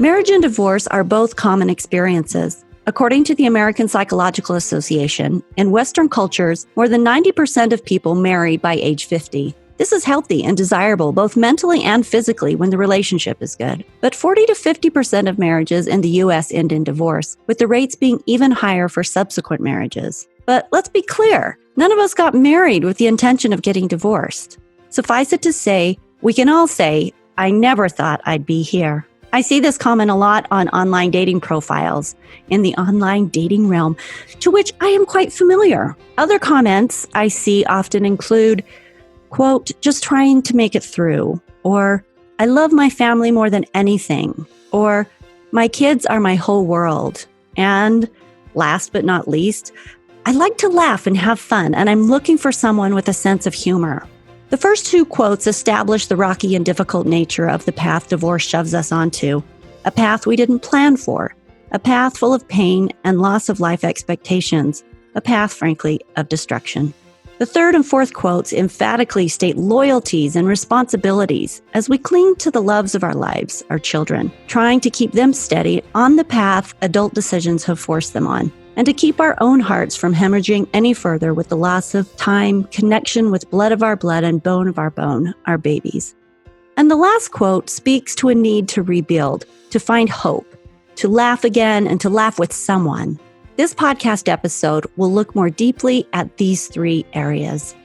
Marriage and divorce are both common experiences. According to the American Psychological Association, in Western cultures, more than 90% of people marry by age 50. This is healthy and desirable both mentally and physically when the relationship is good. But 40 to 50% of marriages in the U.S. end in divorce, with the rates being even higher for subsequent marriages. But let's be clear, none of us got married with the intention of getting divorced. Suffice it to say, we can all say, I never thought I'd be here. I see this comment a lot on online dating profiles in the online dating realm, to which I am quite familiar. Other comments I see often include, quote, just trying to make it through, or I love my family more than anything, or my kids are my whole world. And last but not least, I like to laugh and have fun, and I'm looking for someone with a sense of humor. The first two quotes establish the rocky and difficult nature of the path divorce shoves us onto, a path we didn't plan for, a path full of pain and loss of life expectations, a path, frankly, of destruction. The third and fourth quotes emphatically state loyalties and responsibilities as we cling to the loves of our lives, our children, trying to keep them steady on the path adult decisions have forced them on, and to keep our own hearts from hemorrhaging any further with the loss of time, connection with blood of our blood and bone of our bone, our babies. And the last quote speaks to a need to rebuild, to find hope, to laugh again, and to laugh with someone. This podcast episode will look more deeply at these three areas.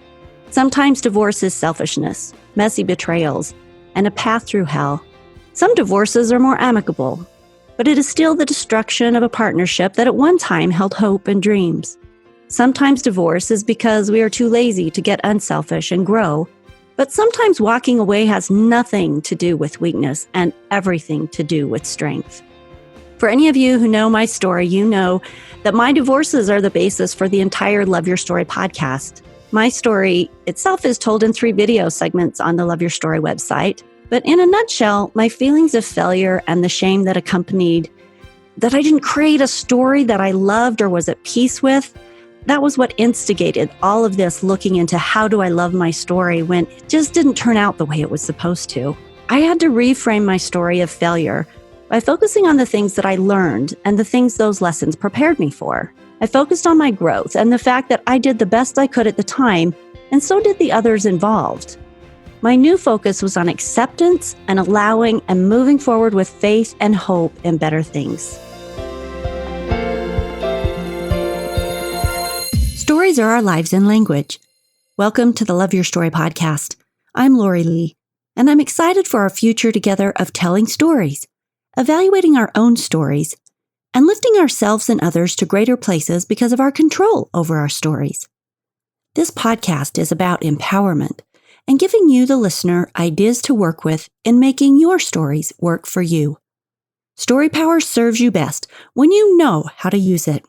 Sometimes divorce is selfishness, messy betrayals, and a path through hell. Some divorces are more amicable, but it is still the destruction of a partnership that at one time held hope and dreams. Sometimes divorce is because we are too lazy to get unselfish and grow, but sometimes walking away has nothing to do with weakness and everything to do with strength. For any of you who know my story, you know that my divorces are the basis for the entire Love Your Story podcast. My story itself is told in 3 video segments on the Love Your Story website. But in a nutshell, my feelings of failure and the shame that accompanied that I didn't create a story that I loved or was at peace with, that was what instigated all of this looking into how do I love my story when it just didn't turn out the way it was supposed to. I had to reframe my story of failure by focusing on the things that I learned and the things those lessons prepared me for. I focused on my growth and the fact that I did the best I could at the time, and so did the others involved. My new focus was on acceptance and allowing and moving forward with faith and hope in better things. Stories are our lives in language. Welcome to the Love Your Story podcast. I'm Lori Lee, and I'm excited for our future together of telling stories, evaluating our own stories, and lifting ourselves and others to greater places because of our control over our stories. This podcast is about empowerment and giving you, the listener, ideas to work with in making your stories work for you. Story power serves you best when you know how to use it.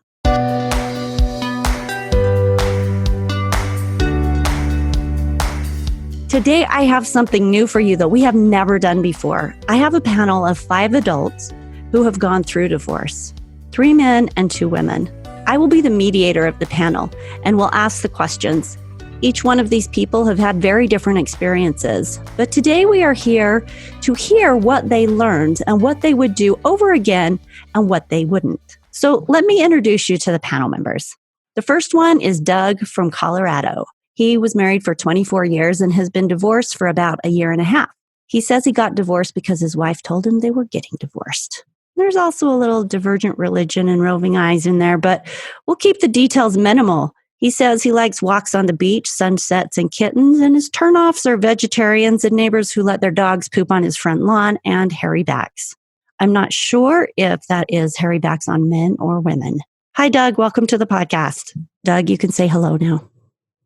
Today, I have something new for you that we have never done before. I have a panel of 5 adults who have gone through divorce, 3 men and 2 women. I will be the mediator of the panel and will ask the questions. Each one of these people have had very different experiences, but today we are here to hear what they learned and what they would do over again and what they wouldn't. So let me introduce you to the panel members. The first one is Doug from Colorado. He was married for 24 years and has been divorced for about a year and a half. He says he got divorced because his wife told him they were getting divorced. There's also a little divergent religion and roving eyes in there, but we'll keep the details minimal. He says he likes walks on the beach, sunsets, and kittens, and his turnoffs are vegetarians and neighbors who let their dogs poop on his front lawn and hairy backs. I'm not sure if that is hairy backs on men or women. Hi, Doug. Welcome to the podcast. Doug, you can say hello now.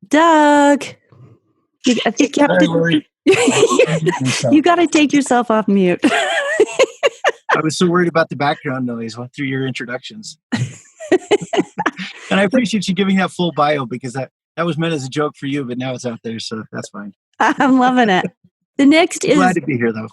Doug! I think you have to... You got to take yourself off mute. I was so worried about the background noise through your introductions. And I appreciate you giving that full bio because that was meant as a joke for you, but now it's out there, so that's fine. I'm loving it. The next is... Glad to be here, though.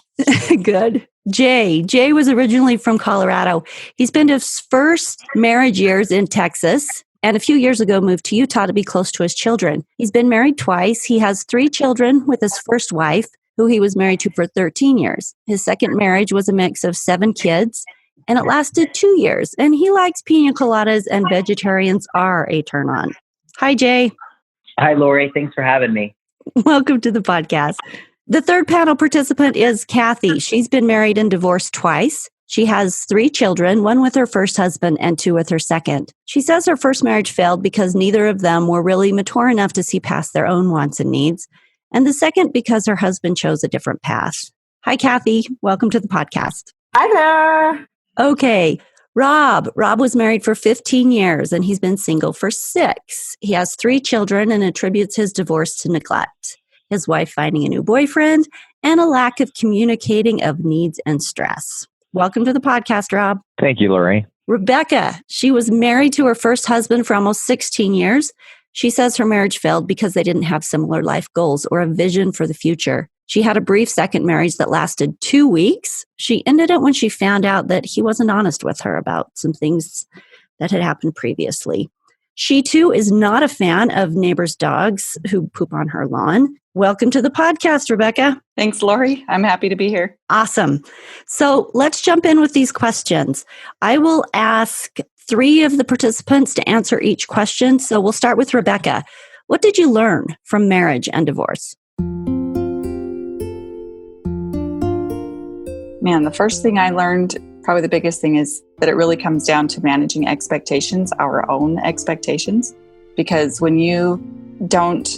Good. Jay. Jay was originally from Colorado. He spent his first marriage years in Texas and a few years ago moved to Utah to be close to his children. He's been married twice. He has 3 children with his first wife, who he was married to for 13 years. His second marriage was a mix of 7 kids, and it lasted 2 years. And he likes pina coladas, and vegetarians are a turn on. Hi, Jay. Hi, Lori. Thanks for having me. Welcome to the podcast. The third panel participant is Kathy. She's been married and divorced twice. She has 3 children, 1 with her first husband and 2 with her second. She says her first marriage failed because neither of them were really mature enough to see past their own wants and needs, and the second because her husband chose a different path. Hi, Kathy. Welcome to the podcast. Hi there. Okay. Rob was married for 15 years and he's been single for 6. He has 3 children and attributes his divorce to neglect, his wife finding a new boyfriend, and a lack of communicating of needs and stress. Welcome to the podcast, Rob. Thank you, Lori. Rebecca, she was married to her first husband for almost 16 years. She says her marriage failed because they didn't have similar life goals or a vision for the future. She had a brief second marriage that lasted 2 weeks. She ended it when she found out that he wasn't honest with her about some things that had happened previously. She, too, is not a fan of neighbors' dogs who poop on her lawn. Welcome to the podcast, Rebecca. Thanks, Lori. I'm happy to be here. Awesome. So let's jump in with these questions. I will ask 3 of the participants to answer each question. So we'll start with Rebecca. What did you learn from marriage and divorce? Man, the first thing I learned, probably the biggest thing, is that it really comes down to managing expectations, our own expectations. Because when you don't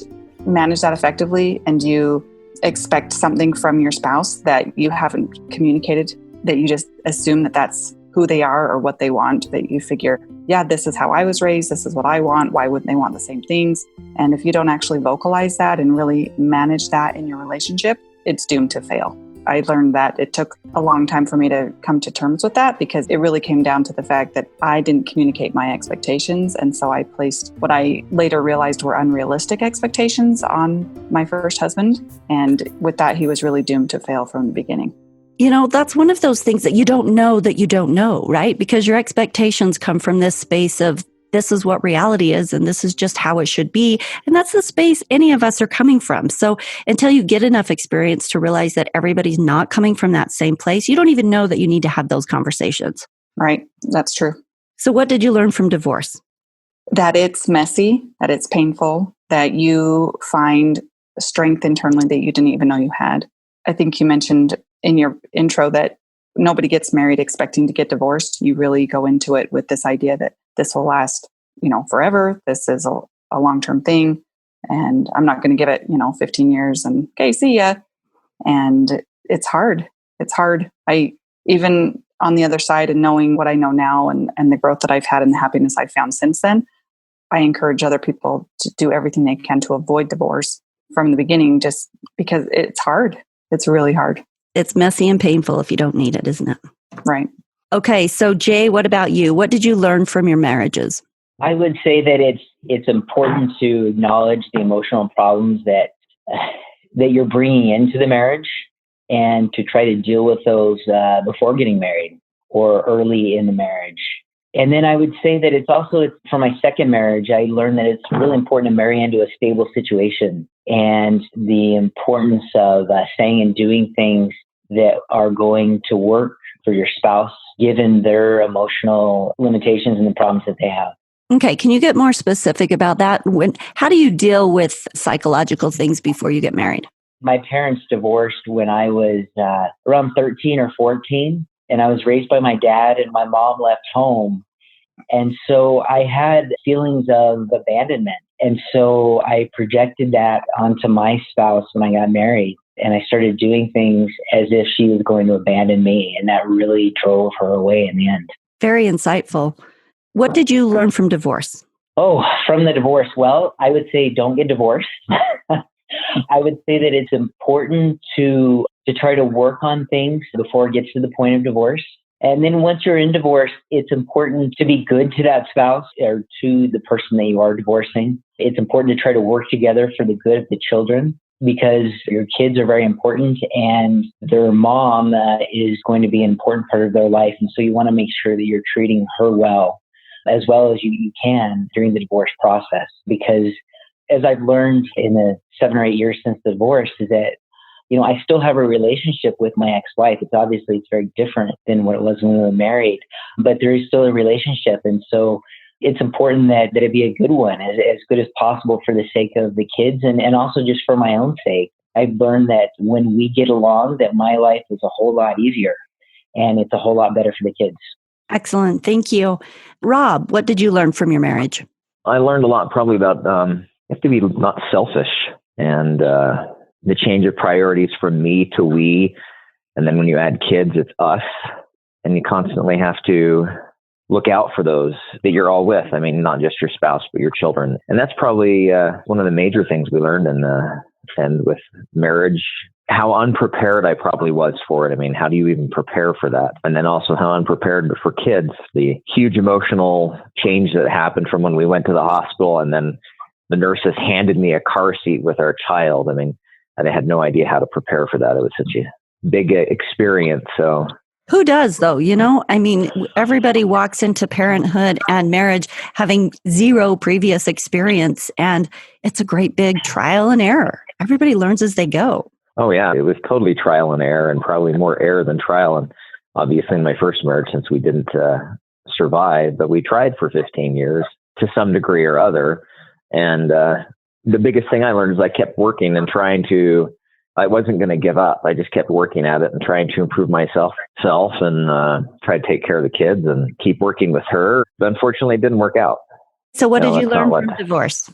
manage that effectively and you expect something from your spouse that you haven't communicated, that you just assume that that's who they are or what they want, that you figure, yeah, this is how I was raised, this is what I want, why wouldn't they want the same things? And if you don't actually vocalize that and really manage that in your relationship, it's doomed to fail. I learned that it took a long time for me to come to terms with that because it really came down to the fact that I didn't communicate my expectations. And so I placed what I later realized were unrealistic expectations on my first husband. And with that, he was really doomed to fail from the beginning. You know, that's one of those things that you don't know, right? Because your expectations come from this space of this is what reality is and this is just how it should be. And that's the space any of us are coming from. So until you get enough experience to realize that everybody's not coming from that same place, you don't even know that you need to have those conversations. Right. That's true. So what did you learn from divorce? That it's messy, that it's painful, that you find strength internally that you didn't even know you had. I think you mentioned in your intro that nobody gets married expecting to get divorced. You really go into it with this idea that this will last, forever. This is a long-term thing. And I'm not going to give it, 15 years and okay, see ya. And it's hard. It's hard. I, even on the other side and knowing what I know now and the growth that I've had and the happiness I've found since then, I encourage other people to do everything they can to avoid divorce from the beginning, just because it's hard. It's really hard. It's messy and painful if you don't need it, isn't it? Right. Okay. So Jay, what about you? What did you learn from your marriages? I would say that it's important to acknowledge the emotional problems that you're bringing into the marriage and to try to deal with those before getting married or early in the marriage. And then I would say that it's for my second marriage, I learned that it's really important to marry into a stable situation and the importance of saying and doing things that are going to work for your spouse, given their emotional limitations and the problems that they have. Okay. Can you get more specific about that? How do you deal with psychological things before you get married? My parents divorced when I was around 13 or 14, and I was raised by my dad, and my mom left home. And so I had feelings of abandonment. And so I projected that onto my spouse when I got married. And I started doing things as if she was going to abandon me. And that really drove her away in the end. Very insightful. What did you learn from divorce? Oh, from the divorce? Well, I would say don't get divorced. I would say that it's important to try to work on things before it gets to the point of divorce. And then once you're in divorce, it's important to be good to that spouse or to the person that you are divorcing. It's important to try to work together for the good of the children because your kids are very important and their mom is going to be an important part of their life. And so you want to make sure that you're treating her well as you can during the divorce process. Because as I've learned in the 7 or 8 years since the divorce is that I still have a relationship with my ex-wife. It's very different than what it was when we were married, but there is still a relationship. And so it's important that it be a good one, as good as possible for the sake of the kids and also just for my own sake. I've learned that when we get along, that my life is a whole lot easier and it's a whole lot better for the kids. Excellent. Thank you. Rob, what did you learn from your marriage? I learned a lot probably about you have to be not selfish and the change of priorities from me to we. And then when you add kids, it's us. And you constantly have to look out for those that you're all with. I mean, not just your spouse, but your children. And that's probably one of the major things we learned. And with marriage, how unprepared I probably was for it. I mean, how do you even prepare for that? And then also how unprepared for kids, the huge emotional change that happened from when we went to the hospital and then the nurses handed me a car seat with our child. I mean, and I had no idea how to prepare for that. It was such a big experience. So who does though? I mean, everybody walks into parenthood and marriage having zero previous experience, and it's a great big trial and error. Everybody learns as they go. Oh yeah, it was totally trial and error, and probably more error than trial. And obviously in my first marriage, since we didn't survive, but we tried for 15 years to some degree or other. And the biggest thing I learned is I kept working and I wasn't going to give up. I just kept working at it and trying to improve myself and try to take care of the kids and keep working with her. But unfortunately, it didn't work out. So what did you learn from divorce?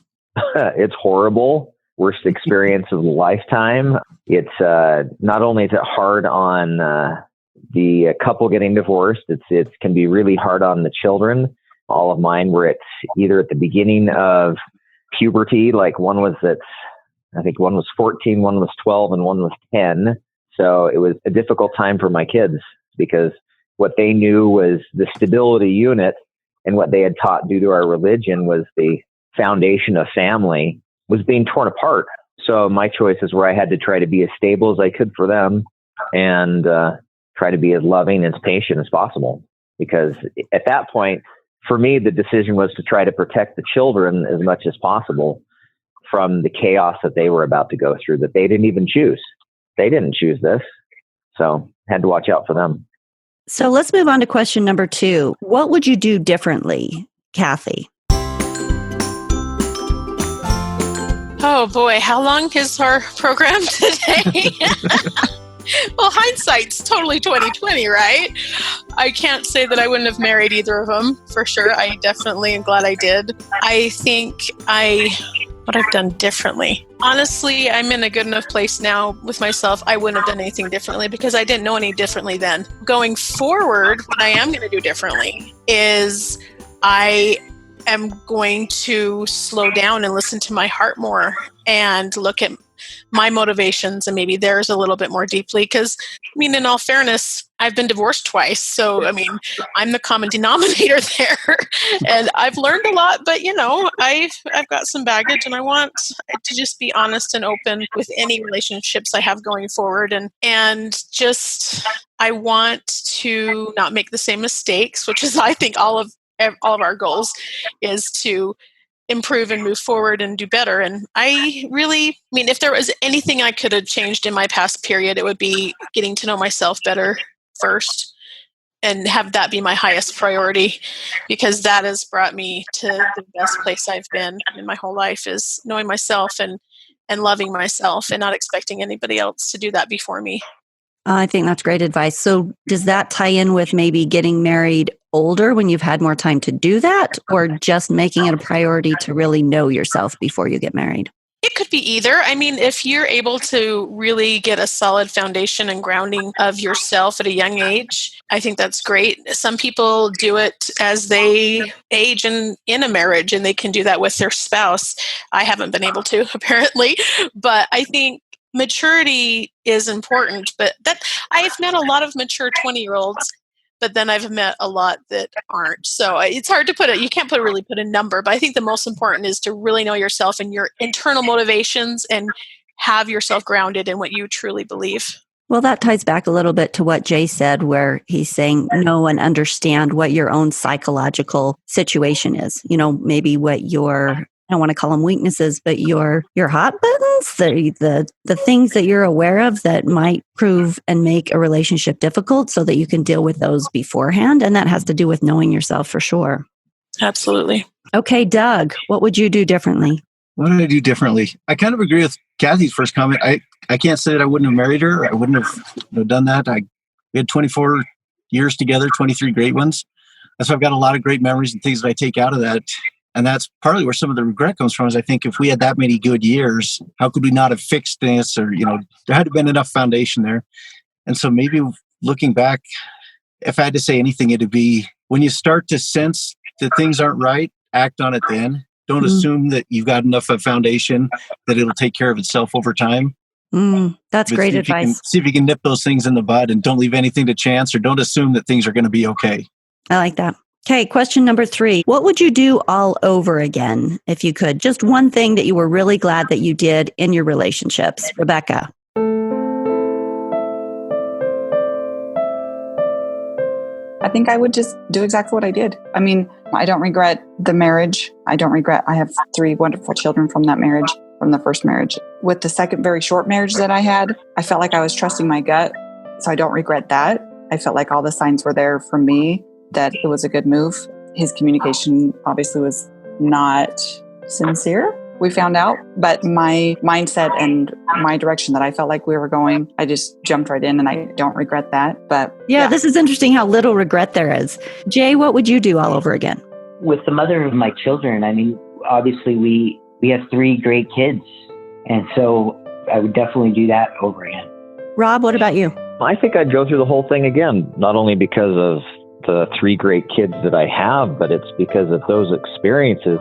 It's horrible. Worst experience of a lifetime. It's not only is it hard on the couple getting divorced, it can be really hard on the children. All of mine were either at the beginning of puberty, like I think one was 14, one was 12, and one was 10. So it was a difficult time for my kids because what they knew was the stability unit, and what they had taught due to our religion was the foundation of family was being torn apart. So my choices were I had to try to be as stable as I could for them and try to be as loving and as patient as possible. Because at that point, for me, the decision was to try to protect the children as much as possible from the chaos that they were about to go through, that they didn't even choose. They didn't choose this. So I had to watch out for them. So let's move on to question number 2. What would you do differently, Kathy? Oh boy, how long is our program today? Well, hindsight's totally 2020, right? I can't say that I wouldn't have married either of them, for sure. I definitely am glad I did. I think what I've done differently. Honestly, I'm in a good enough place now with myself. I wouldn't have done anything differently because I didn't know any differently then. Going forward, what I am going to do differently is I am going to slow down and listen to my heart more and look at my motivations and maybe theirs a little bit more deeply. Because, in all fairness, I've been divorced twice. So, I'm the common denominator there. And I've learned a lot, but, I've got some baggage and I want to just be honest and open with any relationships I have going forward. And just, I want to not make the same mistakes, which is, I think, all of our goals is to improve and move forward and do better. And I really, if there was anything I could have changed in my past period, it would be getting to know myself better first and have that be my highest priority, because that has brought me to the best place I've been in my whole life, is knowing myself and loving myself and not expecting anybody else to do that before me. I think that's great advice. So does that tie in with maybe getting married older when you've had more time to do that, or just making it a priority to really know yourself before you get married? It could be either. If you're able to really get a solid foundation and grounding of yourself at a young age, I think that's great. Some people do it as they age in a marriage, and they can do that with their spouse. I haven't been able to, apparently, but I think maturity is important. But I've met a lot of mature 20-year-olds, but then I've met a lot that aren't. So it's hard to put it. You can't really put a number, but I think the most important is to really know yourself and your internal motivations and have yourself grounded in what you truly believe. Well, that ties back a little bit to what Jay said, where he's saying know and understand what your own psychological situation is. Maybe what your I don't want to call them weaknesses, but your hot buttons, the things that you're aware of that might prove and make a relationship difficult so that you can deal with those beforehand. And that has to do with knowing yourself for sure. Absolutely. Okay, Doug, what would you do differently? What did I do differently? I kind of agree with Kathy's first comment. I can't say that I wouldn't have married her. I wouldn't have done that. We had 24 years together, 23 great ones. So I've got a lot of great memories and things that I take out of that. And that's partly where some of the regret comes from, is I think if we had that many good years, how could we not have fixed this? Or, there had to have been enough foundation there. And so maybe looking back, if I had to say anything, it'd be when you start to sense that things aren't right, act on it then. Don't assume that you've got enough of foundation that it'll take care of itself over time. That's great advice. See if you can nip those things in the bud and don't leave anything to chance, or don't assume that things are going to be okay. I like that. Okay, question number 3. What would you do all over again if you could? Just one thing that you were really glad that you did in your relationships. Rebecca. I think I would just do exactly what I did. I mean, I don't regret the marriage. I have 3 wonderful children from that marriage, from the first marriage. With the second very short marriage that I had, I felt like I was trusting my gut. So I don't regret that. I felt like all the signs were there for me that it was a good move. His communication obviously was not sincere, we found out. But my mindset and my direction that I felt like we were going, I just jumped right in, and I don't regret that. But yeah, this is interesting how little regret there is. Jay, what would you do all over again? With the mother of my children, I mean, obviously we have 3 great kids. And so I would definitely do that over again. Rob, what about you? I think I'd go through the whole thing again, not only because of the 3 great kids that I have, but it's because of those experiences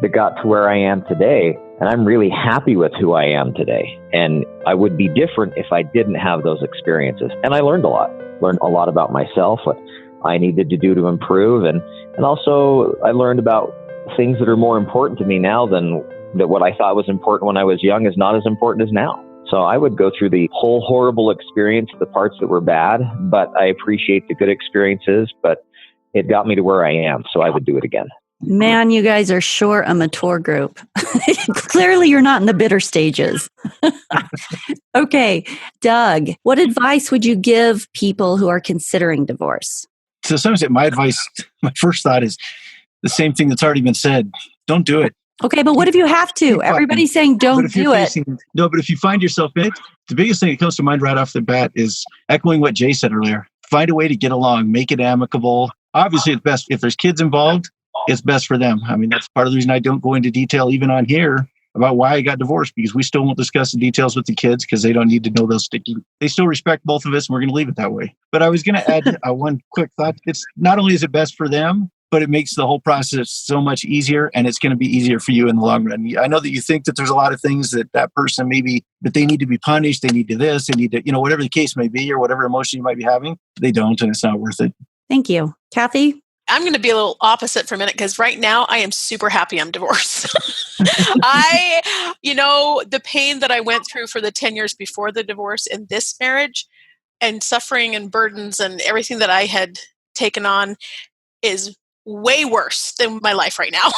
that got to where I am today. And I'm really happy with who I am today. And I would be different if I didn't have those experiences. And I learned a lot about myself, what I needed to do to improve. And also I learned about things that are more important to me now than that what I thought was important when I was young is not as important as now. So I would go through the whole horrible experience, the parts that were bad, but I appreciate the good experiences, but it got me to where I am. So I would do it again. Man, you guys are sure a mature group. Clearly, you're not in the bitter stages. Okay, Doug, what advice would you give people who are considering divorce? To some extent, my first thought is the same thing that's already been said. Don't do it. Okay, but what if you have to? Everybody's saying don't do it. No, but if you find yourself in it, the biggest thing that comes to mind right off the bat is echoing what Jay said earlier. Find a way to get along, make it amicable. Obviously, it's best if there's kids involved, it's best for them. I mean, that's part of the reason I don't go into detail even on here about why I got divorced, because we still won't discuss the details with the kids because they don't need to know those sticky. They still respect both of us, and we're going to leave it that way. But I was going to add one quick thought. It's not only is it best for them, but it makes the whole process so much easier, and it's going to be easier for you in the long run. I know that you think that there's a lot of things that person maybe, that they need to be punished, they need to this, they need to, whatever the case may be, or whatever emotion you might be having, they don't, and it's not worth it. Thank you. Kathy? I'm going to be a little opposite for a minute, because right now I am super happy I'm divorced. The pain that I went through for the 10 years before the divorce in this marriage, and suffering and burdens and everything that I had taken on, is way worse than my life right now.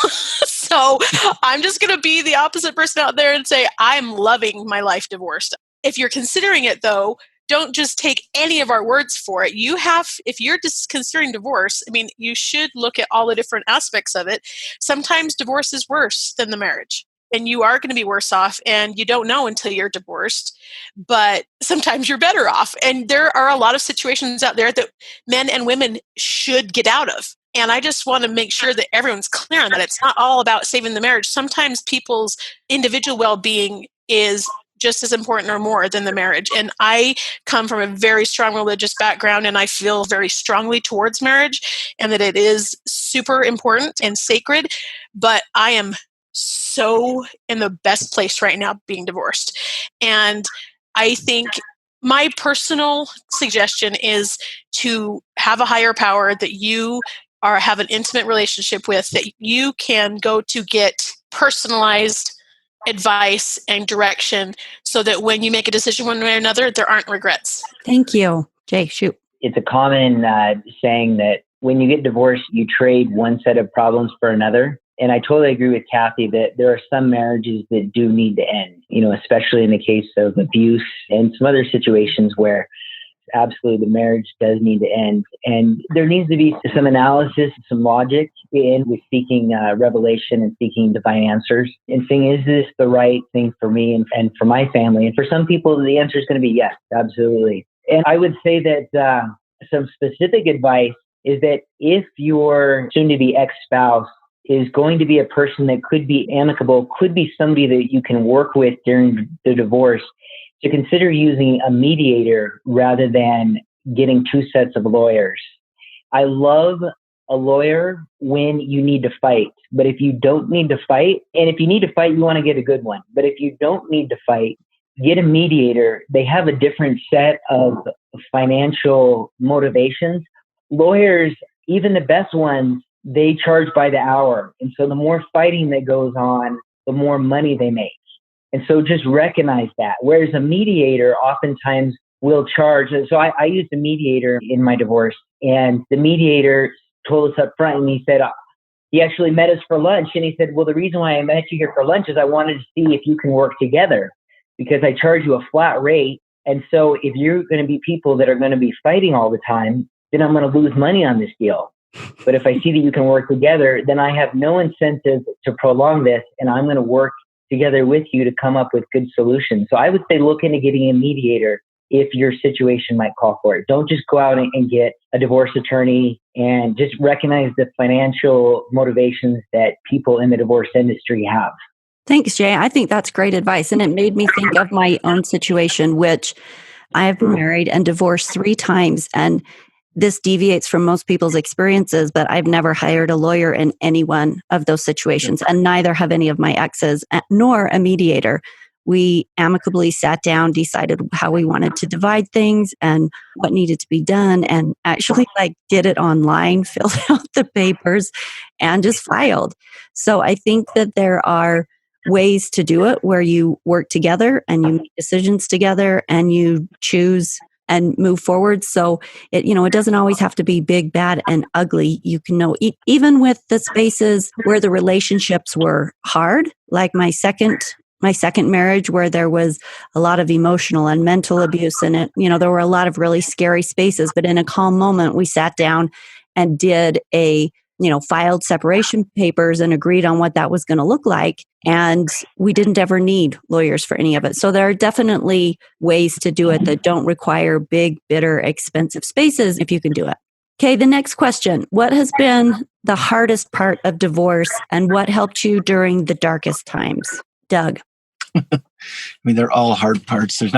So I'm just going to be the opposite person out there and say, I'm loving my life divorced. If you're considering it though, don't just take any of our words for it. If you're just considering divorce, I mean, you should look at all the different aspects of it. Sometimes divorce is worse than the marriage, and you are going to be worse off, and you don't know until you're divorced, but sometimes you're better off. And there are a lot of situations out there that men and women should get out of. And I just want to make sure that everyone's clear on that. It's not all about saving the marriage. Sometimes people's individual well-being is just as important or more than the marriage. And I come from a very strong religious background, and I feel very strongly towards marriage and that it is super important and sacred. But I am so in the best place right now being divorced. And I think my personal suggestion is to have a higher power that you have an intimate relationship with, that you can go to get personalized advice and direction, so that when you make a decision one way or another, there aren't regrets. Thank you. Jay, shoot. It's a common saying that when you get divorced, you trade one set of problems for another. And I totally agree with Kathy that there are some marriages that do need to end, especially in the case of abuse and some other situations where absolutely the marriage does need to end. And there needs to be some analysis, some logic in with seeking revelation and seeking divine answers and saying, is this the right thing for me and for my family? And for some people, the answer is going to be yes, absolutely. And I would say that some specific advice is that if your soon-to-be ex-spouse is going to be a person that could be amicable, could be somebody that you can work with during the divorce, to consider using a mediator rather than getting two sets of lawyers. I love a lawyer when you need to fight, but if you don't need to fight, and if you need to fight, you want to get a good one. But if you don't need to fight, get a mediator. They have a different set of financial motivations. Lawyers, even the best ones, they charge by the hour. And so the more fighting that goes on, the more money they make. And so just recognize that. Whereas a mediator oftentimes will charge. So I used a mediator in my divorce, and the mediator told us up front, and he said, he actually met us for lunch. And he said, well, the reason why I met you here for lunch is I wanted to see if you can work together, because I charge you a flat rate. And so if you're going to be people that are going to be fighting all the time, then I'm going to lose money on this deal. But if I see that you can work together, then I have no incentive to prolong this, and I'm going to work together with you to come up with good solutions. So I would say look into getting a mediator if your situation might call for it. Don't just go out and get a divorce attorney, and just recognize the financial motivations that people in the divorce industry have. Thanks, Jay. I think that's great advice. And it made me think of my own situation, which I have been married and divorced 3 times. And this deviates from most people's experiences, but I've never hired a lawyer in any one of those situations, and neither have any of my exes, nor a mediator. We amicably sat down, decided how we wanted to divide things and what needed to be done, and actually did it online, filled out the papers, and just filed. So I think that there are ways to do it where you work together and you make decisions together and you choose and move forward. So it doesn't always have to be big, bad, and ugly. You can know, even with the spaces where the relationships were hard, like my second marriage, where there was a lot of emotional and mental abuse in it. There were a lot of really scary spaces, but in a calm moment, we sat down and did filed separation papers and agreed on what that was going to look like. And we didn't ever need lawyers for any of it. So there are definitely ways to do it that don't require big, bitter, expensive spaces if you can do it. Okay, the next question. What has been the hardest part of divorce, and what helped you during the darkest times? Doug. I mean, they're all hard parts. There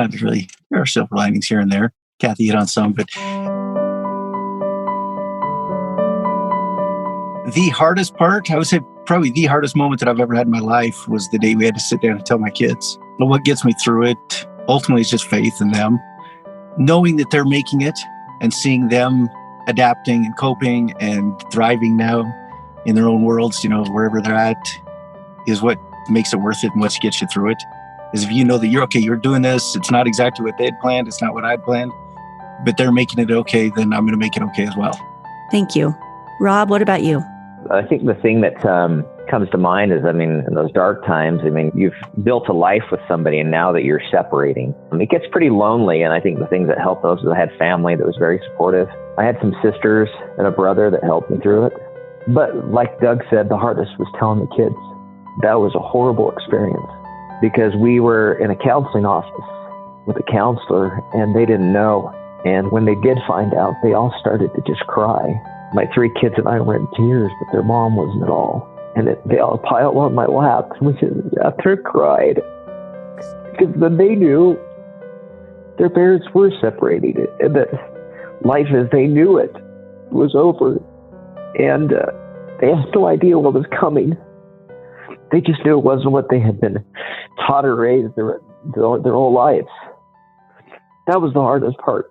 are silver linings here and there. Kathy hit on some, but the hardest part, I would say probably the hardest moment that I've ever had in my life was the day we had to sit down and tell my kids. But what gets me through it ultimately is just faith in them, knowing that they're making it and seeing them adapting and coping and thriving now in their own worlds, wherever they're at, is what makes it worth it and what gets you through it. Is if you know that you're okay, you're doing this, it's not exactly what they'd planned, it's not what I'd planned, but they're making it okay, then I'm going to make it okay as well. Thank you. Rob, what about you? I think the thing that comes to mind is, in those dark times, you've built a life with somebody, and now that you're separating, it gets pretty lonely. And I think the things that helped those was I had family that was very supportive. I had some sisters and a brother that helped me through it. But like Doug said, the hardest was telling the kids. That was a horrible experience because we were in a counseling office with a counselor, and they didn't know. And when they did find out, they all started to just cry. My 3 kids and I were in tears, but their mom wasn't at all. And they all piled on my lap, which is after cried. Because then they knew their parents were separating it, and that life as they knew it was over. And they had no idea what was coming. They just knew it wasn't what they had been taught or raised their whole lives. That was the hardest part.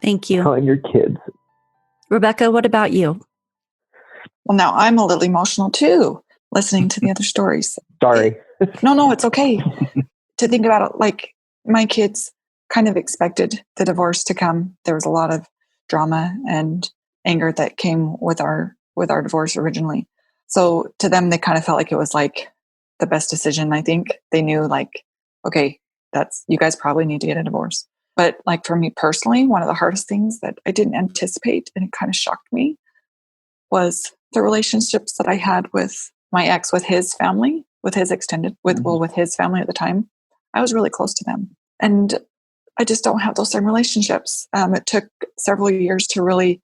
Thank you. Telling your kids. Rebecca, what about you? Well, now I'm a little emotional too, listening to the other stories. Sorry. No, it's okay. To think about it, like my kids kind of expected the divorce to come. There was a lot of drama and anger that came with our divorce originally. So to them, they kind of felt like it was like the best decision. I think they knew like, okay, that's, you guys probably need to get a divorce. But like for me personally, one of the hardest things that I didn't anticipate and it kind of shocked me was the relationships that I had with my ex, with his family, with his extended, with his family at the time. I was really close to them. And I just don't have those same relationships. It took several years to really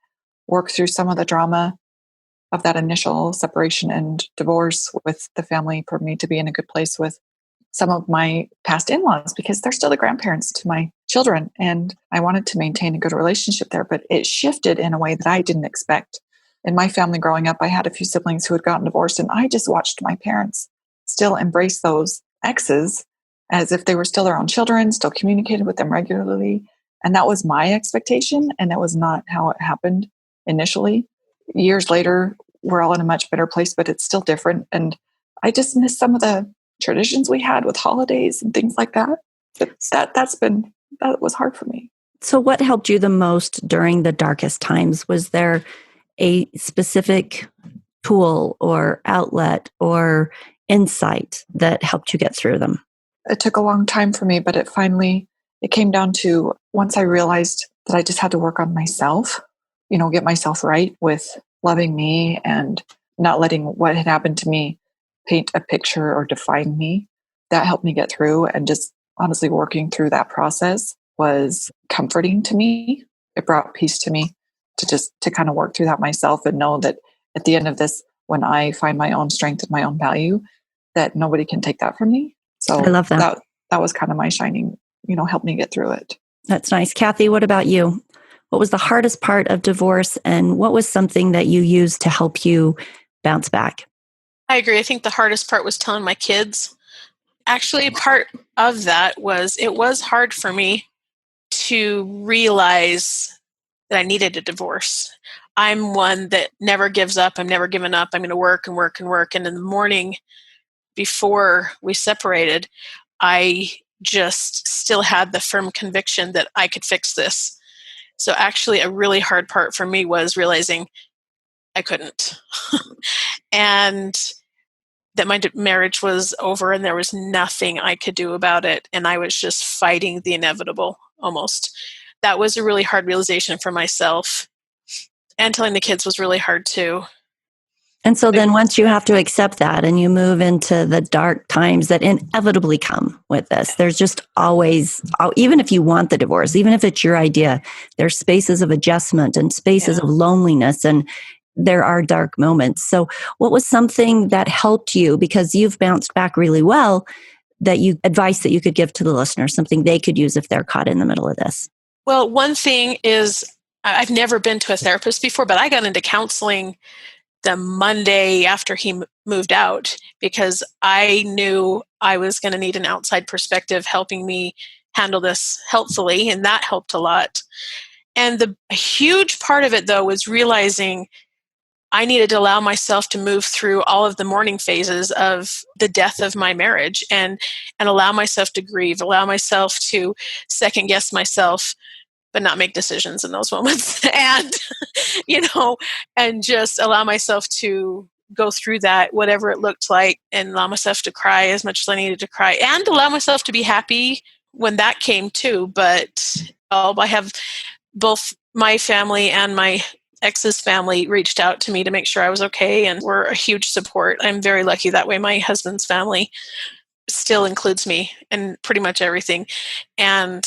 work through some of the drama of that initial separation and divorce with the family for me to be in a good place with some of my past in-laws, because they're still the grandparents to my children. And I wanted to maintain a good relationship there, but it shifted in a way that I didn't expect. In my family growing up, I had a few siblings who had gotten divorced, and I just watched my parents still embrace those exes as if they were still their own children, still communicated with them regularly. And that was my expectation. And that was not how it happened initially. Years later, we're all in a much better place, but it's still different. And I just miss some of the traditions we had with holidays and things like that. But that was hard for me. So what helped you the most during the darkest times? Was there a specific tool or outlet or insight that helped you get through them? It took a long time for me, but it came down to once I realized that I just had to work on myself, get myself right with loving me and not letting what had happened to me paint a picture or define me. That helped me get through, and just honestly working through that process was comforting to me. It brought peace to me to kind of work through that myself and know that at the end of this, when I find my own strength and my own value, that nobody can take that from me. So I love that. That was kind of my shining, helped me get through it. That's nice. Kathy, what about you? What was the hardest part of divorce, and what was something that you used to help you bounce back? I agree. I think the hardest part was telling my kids. Actually, part of that was it was hard for me to realize that I needed a divorce. I'm one that never gives up. I'm never giving up. I'm going to work and work and work. And in the morning before we separated, I just still had the firm conviction that I could fix this. So actually, a really hard part for me was realizing I couldn't. And that my marriage was over and there was nothing I could do about it. And I was just fighting the inevitable almost. That was a really hard realization for myself. And telling the kids was really hard too. And so then once you have to accept that and you move into the dark times that inevitably come with this, there's just always, even if you want the divorce, even if it's your idea, there's spaces of adjustment and spaces of loneliness, and there are dark moments. So what was something that helped you, because you've bounced back really well, advice that you could give to the listeners, something they could use if they're caught in the middle of this? Well, one thing is I've never been to a therapist before, but I got into counseling the Monday after he moved out because I knew I was going to need an outside perspective helping me handle this helpfully, and that helped a lot. And a huge part of it, though, was realizing I needed to allow myself to move through all of the mourning phases of the death of my marriage and allow myself to grieve, allow myself to second guess myself, but not make decisions in those moments. And, and just allow myself to go through that, whatever it looked like, and allow myself to cry as much as I needed to cry, and allow myself to be happy when that came too. But I have both my family and my ex's family reached out to me to make sure I was okay, and were a huge support. I'm very lucky that way. My husband's family still includes me in pretty much everything. And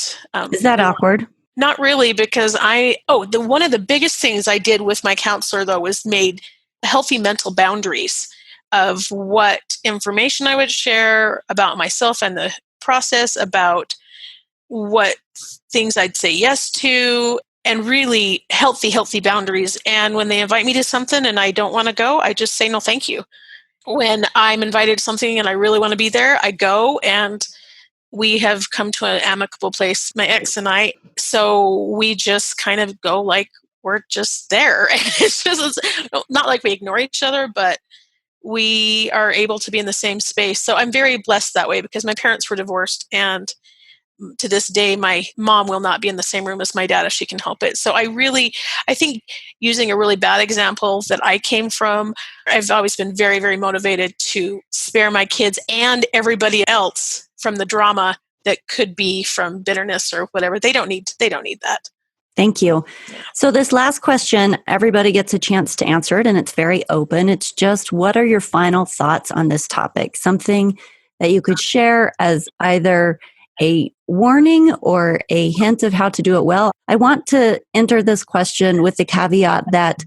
is that awkward? Not really, because one of the biggest things I did with my counselor, though, was made healthy mental boundaries of what information I would share about myself and the process, about what things I'd say yes to, and really healthy boundaries. And when they invite me to something and I don't want to go, I just say no, thank you. When I'm invited to something and I really want to be there, I go, and we have come to an amicable place, my ex and I. So we just kind of go like we're just there. It's not like we ignore each other, but we are able to be in the same space. So I'm very blessed that way because my parents were divorced, and to this day, my mom will not be in the same room as my dad if she can help it. So I think using a really bad example that I came from, I've always been very, very motivated to spare my kids and everybody else from the drama that could be from bitterness or whatever. They don't need that. Thank you. So this last question, everybody gets a chance to answer it, and it's very open. It's just, what are your final thoughts on this topic? Something that you could share as either a warning or a hint of how to do it well. I want to enter this question with the caveat that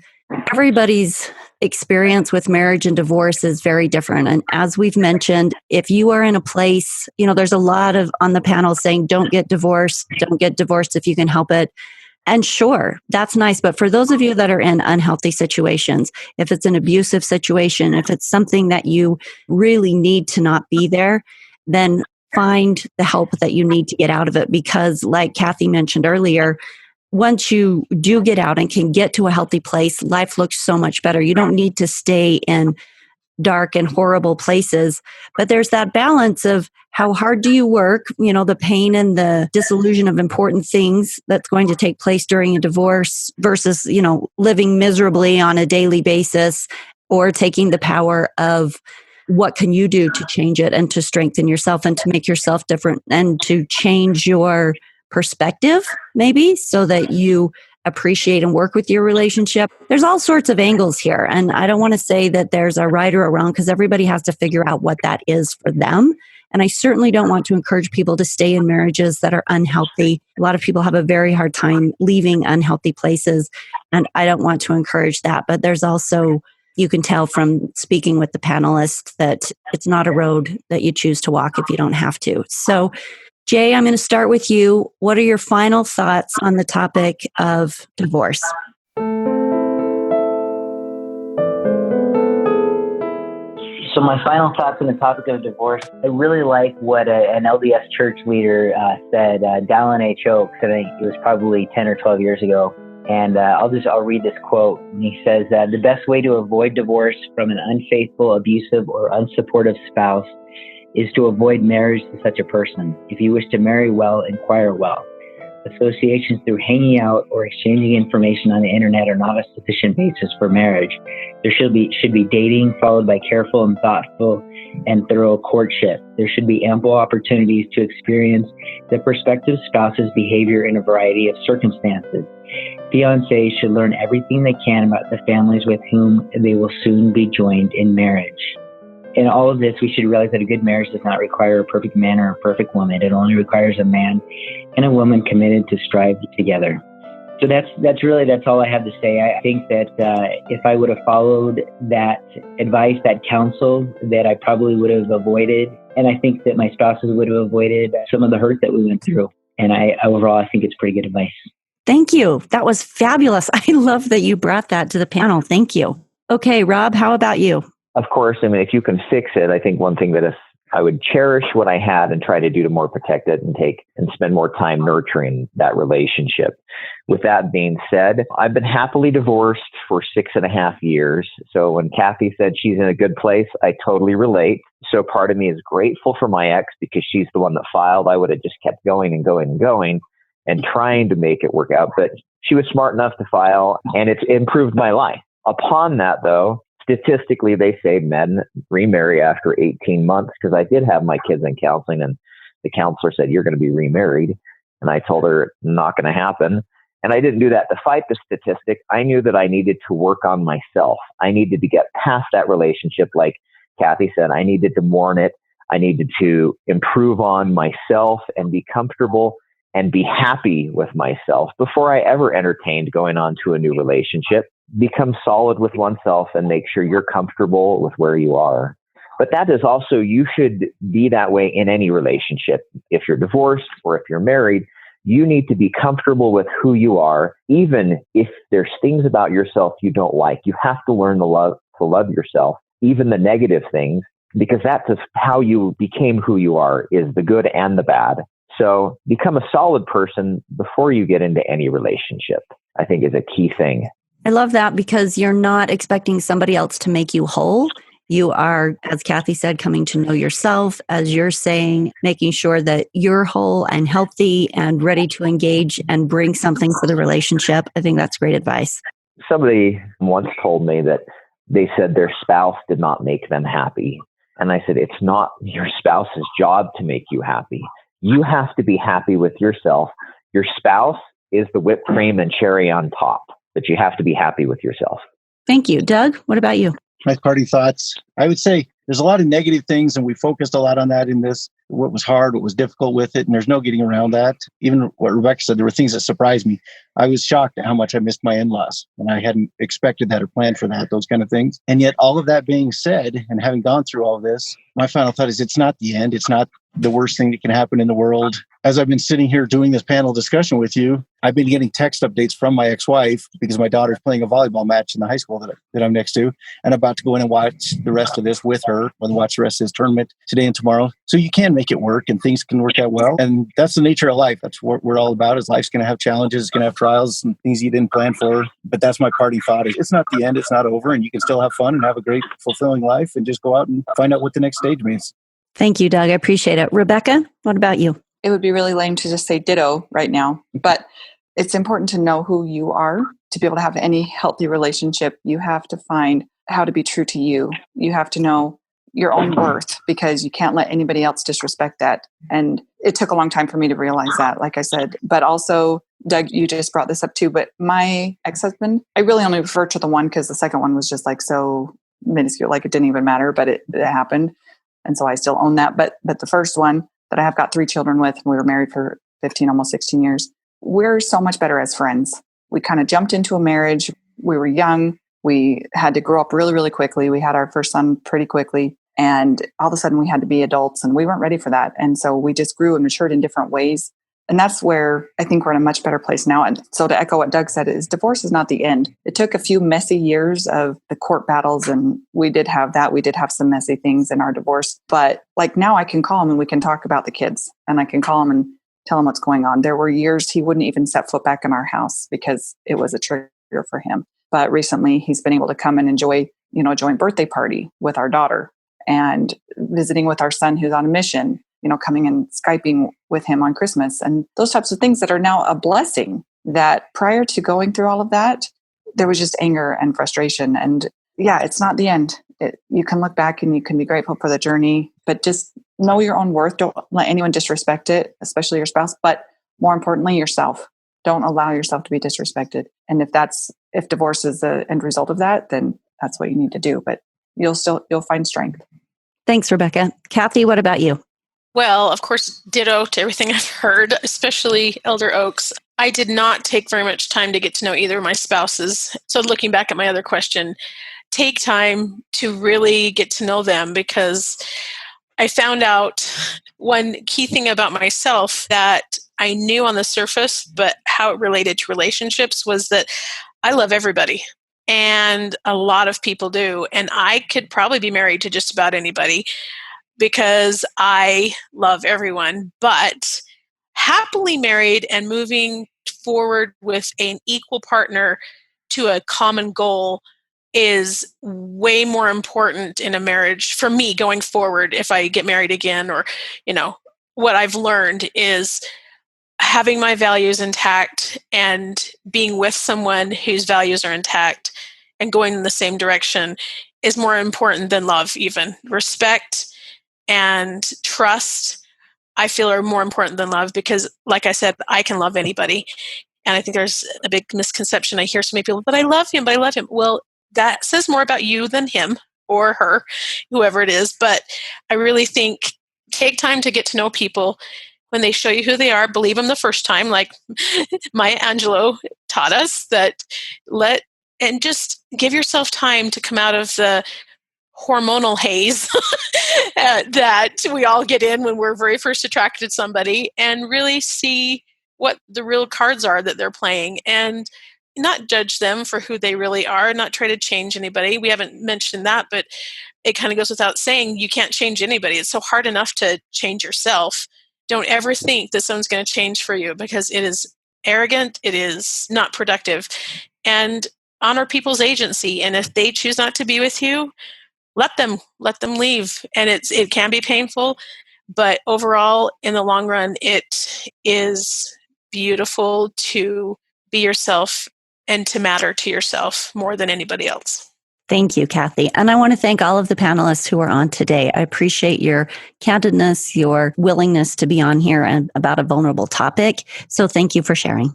everybody's experience with marriage and divorce is very different. And as we've mentioned, if you are in a place, there's a lot of on the panel saying, don't get divorced if you can help it. And sure, that's nice. But for those of you that are in unhealthy situations, if it's an abusive situation, if it's something that you really need to not be there, then find the help that you need to get out of it. Because like Kathy mentioned earlier, once you do get out and can get to a healthy place, life looks so much better. You don't need to stay in dark and horrible places. But there's that balance of how hard do you work, the pain and the disillusion of important things that's going to take place during a divorce versus, living miserably on a daily basis, or taking the power of what can you do to change it and to strengthen yourself and to make yourself different and to change your perspective, maybe, so that you appreciate and work with your relationship. There's all sorts of angles here. And I don't want to say that there's a right or a wrong, because everybody has to figure out what that is for them. And I certainly don't want to encourage people to stay in marriages that are unhealthy. A lot of people have a very hard time leaving unhealthy places. And I don't want to encourage that. But there's also, you can tell from speaking with the panelists, that it's not a road that you choose to walk if you don't have to. So Jay, I'm going to start with you. What are your final thoughts on the topic of divorce? So my final thoughts on the topic of divorce, I really like what an LDS church leader said, Dallin H. Oaks. I think it was probably 10 or 12 years ago. And I'll read this quote. And he says, the best way to avoid divorce from an unfaithful, abusive, or unsupportive spouse is to avoid marriage to such a person. If you wish to marry well, inquire well. Associations through hanging out or exchanging information on the internet are not a sufficient basis for marriage. There should be dating followed by careful and thoughtful and thorough courtship. There should be ample opportunities to experience the prospective spouse's behavior in a variety of circumstances. Fiancés should learn everything they can about the families with whom they will soon be joined in marriage. In all of this, we should realize that a good marriage does not require a perfect man or a perfect woman. It only requires a man and a woman committed to strive together. So that's all I have to say. I think that if I would have followed that advice, that counsel, that I probably would have avoided, and I think that my spouses would have avoided some of the hurt that we went through. And overall, I think it's pretty good advice. Thank you. That was fabulous. I love that you brought that to the panel. Thank you. Okay, Rob, how about you? Of course, if you can fix it, I think one thing that I would cherish what I had and try to do to more protect it and spend more time nurturing that relationship. With that being said, I've been happily divorced for 6.5 years. So when Kathy said she's in a good place, I totally relate. So part of me is grateful for my ex because she's the one that filed. I would have just kept going and going and going and trying to make it work out. But she was smart enough to file, and it's improved my life. Upon that, though, statistically, they say men remarry after 18 months, because I did have my kids in counseling, and the counselor said, you're going to be remarried. And I told her, not going to happen. And I didn't do that to fight the statistic. I knew that I needed to work on myself. I needed to get past that relationship. Like Kathy said, I needed to mourn it. I needed to improve on myself and be comfortable and be happy with myself before I ever entertained going on to a new relationship. Become solid with oneself and make sure you're comfortable with where you are. But that is also, you should be that way in any relationship. If you're divorced or if you're married, you need to be comfortable with who you are, even if there's things about yourself you don't like. You have to learn to love yourself, even the negative things, because that's just how you became who you are, is the good and the bad. So become a solid person before you get into any relationship, I think, is a key thing. I love that, because you're not expecting somebody else to make you whole. You are, as Kathy said, coming to know yourself, as you're saying, making sure that you're whole and healthy and ready to engage and bring something to the relationship. I think that's great advice. Somebody once told me that they said their spouse did not make them happy. And I said, it's not your spouse's job to make you happy. You have to be happy with yourself. Your spouse is the whipped cream and cherry on top, but you have to be happy with yourself. Thank you. Doug, what about you? My party thoughts. I would say there's a lot of negative things, and we focused a lot on that in this, what was hard, what was difficult with it, and there's no getting around that. Even what Rebecca said, there were things that surprised me. I was shocked at how much I missed my in-laws, and I hadn't expected that or planned for that, those kind of things. And yet all of that being said, and having gone through all of this, my final thought is it's not the end. It's not the worst thing that can happen in the world. As I've been sitting here doing this panel discussion with you, I've been getting text updates from my ex-wife because my daughter's playing a volleyball match in the high school that I'm next to, and I'm about to go in and watch the rest of this with her, and watch the rest of this tournament today and tomorrow. So you can make it work, and things can work out well. And that's the nature of life. That's what we're all about. Is life's going to have challenges, it's going to have trials and things you didn't plan for. But that's my party thought. It's not the end. It's not over, and you can still have fun and have a great, fulfilling life, and just go out and find out what the next stage means. Thank you, Doug. I appreciate it. Rebecca, what about you? It would be really lame to just say ditto right now, but it's important to know who you are to be able to have any healthy relationship. You have to find how to be true to you. You have to know your own worth, because you can't let anybody else disrespect that. And it took a long time for me to realize that, like I said. But also, Doug, you just brought this up too, but my ex-husband, I really only refer to the one because the second one was just like so minuscule, like it didn't even matter, but it happened. And so I still own that. But the first one that I have got 3 children with, and we were married for 15, almost 16 years, we're so much better as friends. We kind of jumped into a marriage. We were young. We had to grow up really, really quickly. We had our first son pretty quickly. And all of a sudden we had to be adults, and we weren't ready for that. And so we just grew and matured in different ways. And that's where I think we're in a much better place now. And so to echo what Doug said, is divorce is not the end. It took a few messy years of the court battles, and we did have that. We did have some messy things in our divorce. But like now I can call him and we can talk about the kids, and I can call him and tell him what's going on. There were years he wouldn't even set foot back in our house because it was a trigger for him. But recently he's been able to come and enjoy, a joint birthday party with our daughter, and visiting with our son who's on a mission, coming and Skyping with him on Christmas, and those types of things that are now a blessing. That prior to going through all of that, there was just anger and frustration. And yeah, it's not the end. You can look back and you can be grateful for the journey, but just know your own worth. Don't let anyone disrespect it, especially your spouse, but more importantly, yourself. Don't allow yourself to be disrespected. And if divorce is the end result of that, then that's what you need to do. But you'll find strength. Thanks, Rebecca. Kathy, what about you? Well, of course, ditto to everything I've heard, especially Elder Oaks. I did not take very much time to get to know either of my spouses. So looking back at my other question, take time to really get to know them, because I found out one key thing about myself that I knew on the surface, but how it related to relationships was that I love everybody. And a lot of people do. And I could probably be married to just about anybody because I love everyone. But happily married and moving forward with an equal partner to a common goal is way more important in a marriage for me going forward. If I get married again, or, what I've learned is having my values intact and being with someone whose values are intact and going in the same direction is more important than love. Even respect and trust, I feel, are more important than love, because like I said, I can love anybody. And I think there's a big misconception. I hear so many people, but I love him. Well, that says more about you than him or her, whoever it is. But I really think take time to get to know people. When they show you who they are, believe them the first time, like Maya Angelou taught us, and just give yourself time to come out of the hormonal haze that we all get in when we're very first attracted to somebody, and really see what the real cards are that they're playing, and not judge them for who they really are, not try to change anybody. We haven't mentioned that, but it kind of goes without saying, you can't change anybody. It's so hard enough to change yourself. Don't ever think that someone's going to change for you, because it is arrogant, it is not productive. And honor people's agency. And if they choose not to be with you, let them leave. And it can be painful, but overall, in the long run, it is beautiful to be yourself and to matter to yourself more than anybody else. Thank you, Kathy. And I want to thank all of the panelists who are on today. I appreciate your candidness, your willingness to be on here and about a vulnerable topic. So thank you for sharing.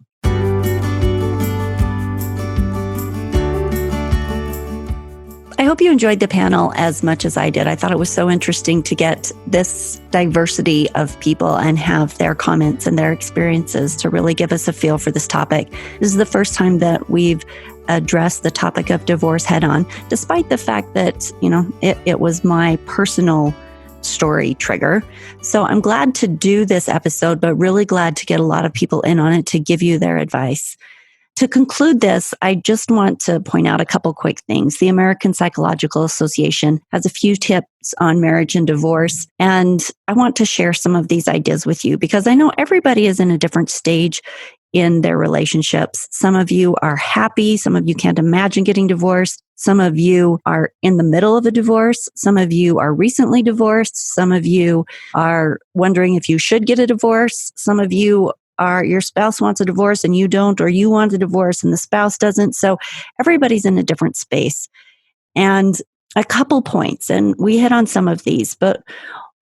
I hope you enjoyed the panel as much as I did. I thought it was so interesting to get this diversity of people and have their comments and their experiences to really give us a feel for this topic. This is the first time that we've addressed the topic of divorce head on, despite the fact that, it was my personal story trigger. So I'm glad to do this episode, but really glad to get a lot of people in on it to give you their advice. To conclude this, I just want to point out a couple quick things. The American Psychological Association has a few tips on marriage and divorce, and I want to share some of these ideas with you because I know everybody is in a different stage in their relationships. Some of you are happy. Some of you can't imagine getting divorced. Some of you are in the middle of a divorce. Some of you are recently divorced. Some of you are wondering if you should get a divorce. Some of you are your spouse wants a divorce and you don't, or you want a divorce and the spouse doesn't. So everybody's in a different space. And a couple points, and we hit on some of these, but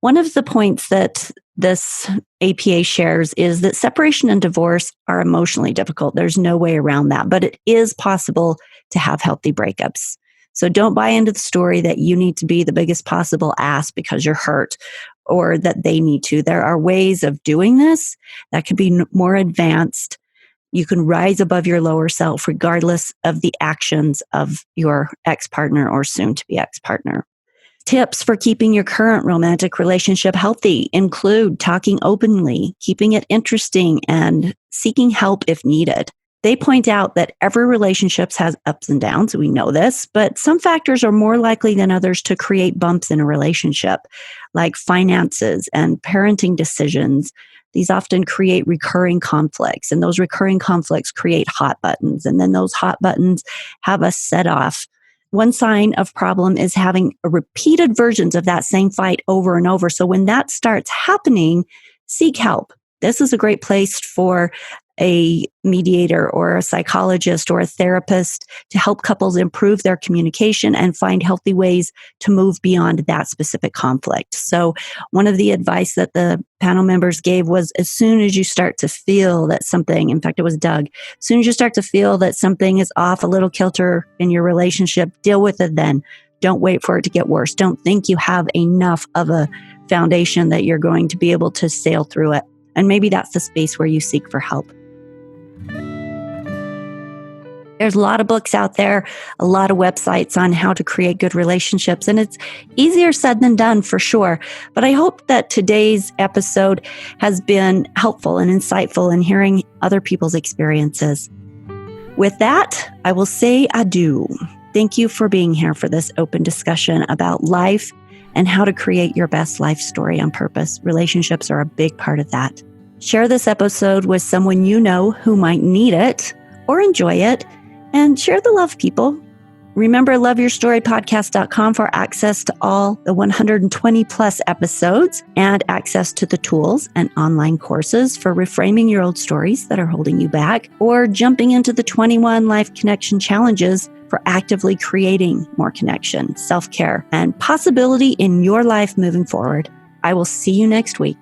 one of the points that this APA shares is that separation and divorce are emotionally difficult. There's no way around that, but it is possible to have healthy breakups. So don't buy into the story that you need to be the biggest possible ass because you're hurt or that they need to. There are ways of doing this that can be more advanced. You can rise above your lower self regardless of the actions of your ex-partner or soon-to-be ex-partner. Tips for keeping your current romantic relationship healthy include talking openly, keeping it interesting, and seeking help if needed. They point out that every relationship has ups and downs. We know this, but some factors are more likely than others to create bumps in a relationship, like finances and parenting decisions. These often create recurring conflicts, and those recurring conflicts create hot buttons, and then those hot buttons have a set off. One sign of problem is having repeated versions of that same fight over and over. So when that starts happening, seek help. This is a great place for a mediator or a psychologist or a therapist to help couples improve their communication and find healthy ways to move beyond that specific conflict. So one of the advice that the panel members gave was as soon as you start to feel that something, in fact, it was Doug, as soon as you start to feel that something is off, a little kilter in your relationship, deal with it then. Don't wait for it to get worse. Don't think you have enough of a foundation that you're going to be able to sail through it. And maybe that's the space where you seek for help. There's a lot of books out there, a lot of websites on how to create good relationships, and it's easier said than done for sure. But I hope that today's episode has been helpful and insightful in hearing other people's experiences. With that, I will say adieu. Thank you for being here for this open discussion about life and how to create your best life story on purpose. Relationships are a big part of that. Share this episode with someone you know who might need it or enjoy it. And share the love, people. Remember, loveyourstorypodcast.com for access to all the 120 plus episodes and access to the tools and online courses for reframing your old stories that are holding you back or jumping into the 21 life connection challenges for actively creating more connection, self-care, and possibility in your life moving forward. I will see you next week.